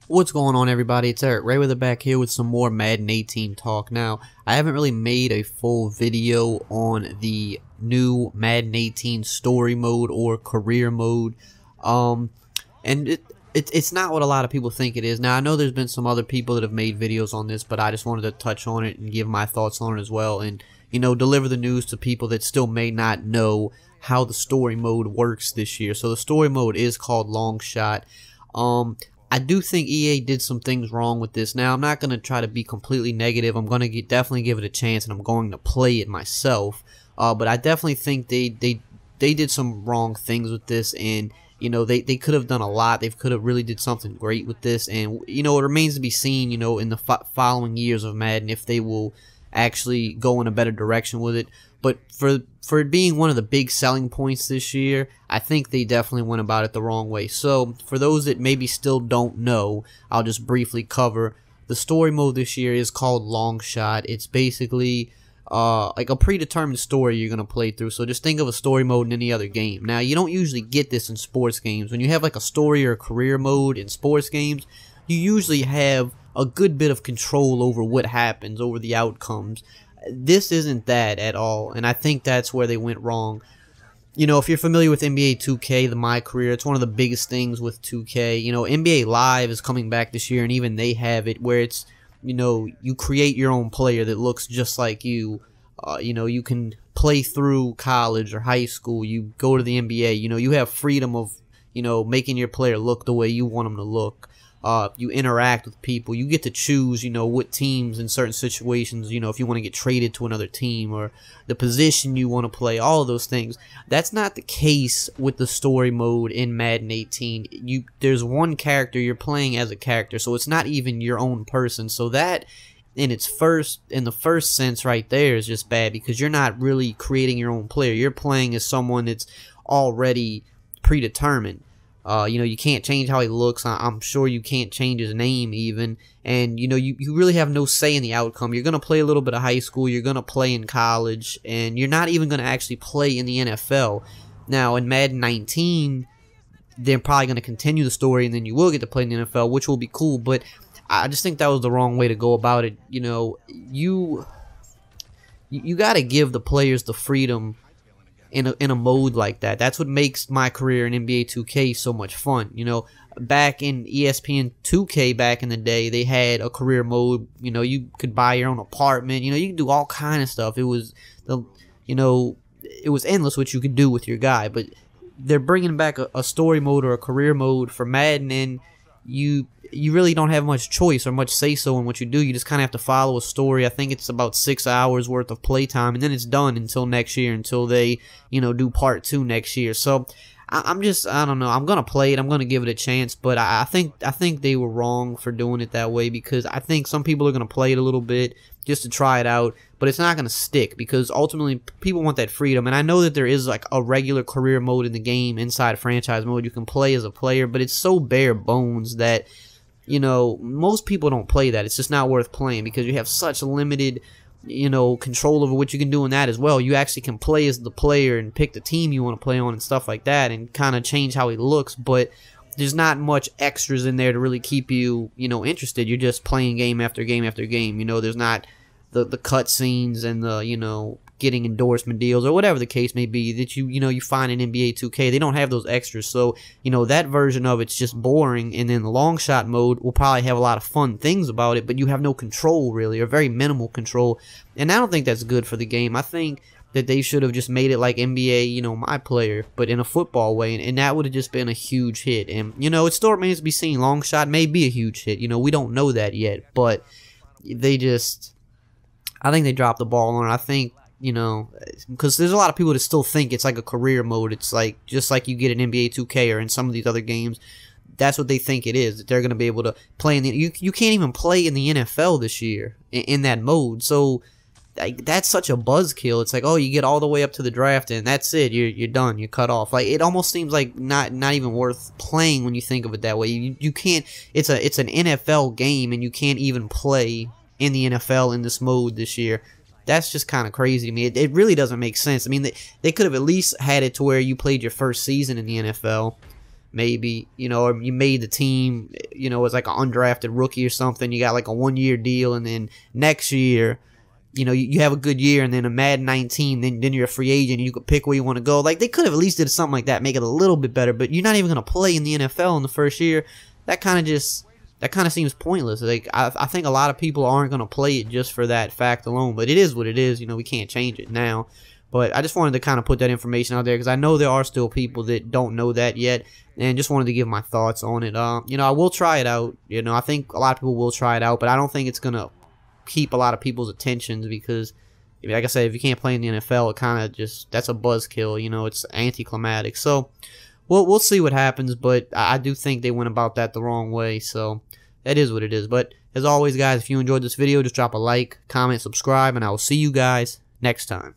What's going on, everybody? It's EricRayweather back here with some more Madden 18 talk. Now, I haven't really made a full video on the new Madden 18 story mode or career mode, and it's not what a lot of people think it is. Now, I know there's been some other people that have made videos on this, but I just wanted to touch on it and give my thoughts on it as well, and deliver the news to people that still may not know how the story mode works this year. So the story mode is called Long Shot. I do think EA did some things wrong with this. Now, I'm not going to try to be completely negative. I'm going to definitely give it a chance, and I'm going to play it myself. But I definitely think they did some wrong things with this, and they could have done a lot. They could have really did something great with this, and it remains to be seen, in the following years of Madden, if they will actually go in a better direction with it. But for it being one of the big selling points this year, I think they definitely went about it the wrong way. So for those that maybe still don't know, I'll just briefly cover the story mode this year is called Long Shot. It's basically like a predetermined story you're gonna play through. So just think of a story mode in any other game. Now, you don't usually get this in sports games. When you have like a story or a career mode in sports games, you usually have a good bit of control over what happens, over the outcomes. This isn't that at all, and I think that's where they went wrong. If you're familiar with NBA 2K, the My Career, it's one of the biggest things with 2K. NBA Live is coming back this year, and even they have it where it's, you create your own player that looks just like you. You can play through college or high school. You go to the NBA. You have freedom of, making your player look the way you want them to look. You interact with people. You get to choose, what teams in certain situations, if you want to get traded to another team or the position you want to play, all of those things. That's not the case with the story mode in Madden 18. There's one character, you're playing as a character, so it's not even your own person. So that in the first sense right there is just bad, because you're not really creating your own player. You're playing as someone that's already predetermined. You can't change how he looks. I'm sure you can't change his name even. And, you really have no say in the outcome. You're going to play a little bit of high school. You're going to play in college. And you're not even going to actually play in the NFL. Now, in Madden 19, they're probably going to continue the story, and then you will get to play in the NFL, which will be cool. But I just think that was the wrong way to go about it. You got to give the players the freedom in a mode like that. That's what makes My Career in NBA 2K so much fun. Back in ESPN 2K back in the day, they had a career mode. You could buy your own apartment. You could do all kind of stuff. It was it was endless what you could do with your guy. But they're bringing back a story mode or a career mode for Madden, and you really don't have much choice or much say-so in what you do. You just kind of have to follow a story. I think it's about 6 hours worth of playtime, and then it's done until next year, until they, do part 2 next year. So I don't know. I'm gonna play it. I'm gonna give it a chance, but I think they were wrong for doing it that way, because I think some people are gonna play it a little bit just to try it out, but it's not gonna stick, because ultimately people want that freedom. And I know that there is like a regular career mode in the game inside franchise mode you can play as a player, but it's so bare bones that most people don't play that. It's just not worth playing, because you have such limited control over what you can do in that as well. You actually can play as the player and pick the team you want to play on and stuff like that, and kind of change how he looks, but there's not much extras in there to really keep you interested. You're just playing game after game after game. There's not the cutscenes and the getting endorsement deals or whatever the case may be that you find in NBA 2K. They don't have those extras, so that version of it's just boring. And then the Long Shot mode will probably have a lot of fun things about it, but you have no control really, or very minimal control, and I don't think that's good for the game. I think that they should have just made it like NBA, My Player, but in a football way, and that would have just been a huge hit. And it still remains to be seen. Long Shot may be a huge hit. We don't know that yet, but I think they dropped the ball on it. I think because there's a lot of people that still think it's like a career mode. It's like just like you get in NBA 2K or in some of these other games. That's what they think it is, that they're going to be able to play in the. You can't even play in the NFL this year in that mode. So that's such a buzzkill. It's like, oh, you get all the way up to the draft and that's it. You're done. You're cut off. Like, it almost seems like not even worth playing when you think of it that way. You can't. It's an NFL game, and you can't even play in the NFL in this mode this year. That's just kind of crazy to me. It really doesn't make sense. I mean, they could have at least had it to where you played your first season in the NFL, maybe, you know, or you made the team, you know, as like an undrafted rookie or something. You got like a 1-year deal, and then next year, you know, you have a good year, and then a Madden 19, then you're a free agent, and you could pick where you want to go. Like, they could have at least did something like that, make it a little bit better, but you're not even going to play in the NFL in the first year. That kind of seems pointless. Like, I think a lot of people aren't going to play it just for that fact alone, but it is what it is. You know, we can't change it now. But I just wanted to kind of put that information out there, because I know there are still people that don't know that yet, and just wanted to give my thoughts on it. You know, I will try it out. You know, I think a lot of people will try it out, but I don't think it's going to keep a lot of people's attentions, because, like I said, if you can't play in the NFL, it kind of just, that's a buzzkill. You know, it's anticlimactic. So, we'll see what happens, but I do think they went about that the wrong way, so that is what it is. But as always, guys, if you enjoyed this video, just drop a like, comment, subscribe, and I will see you guys next time.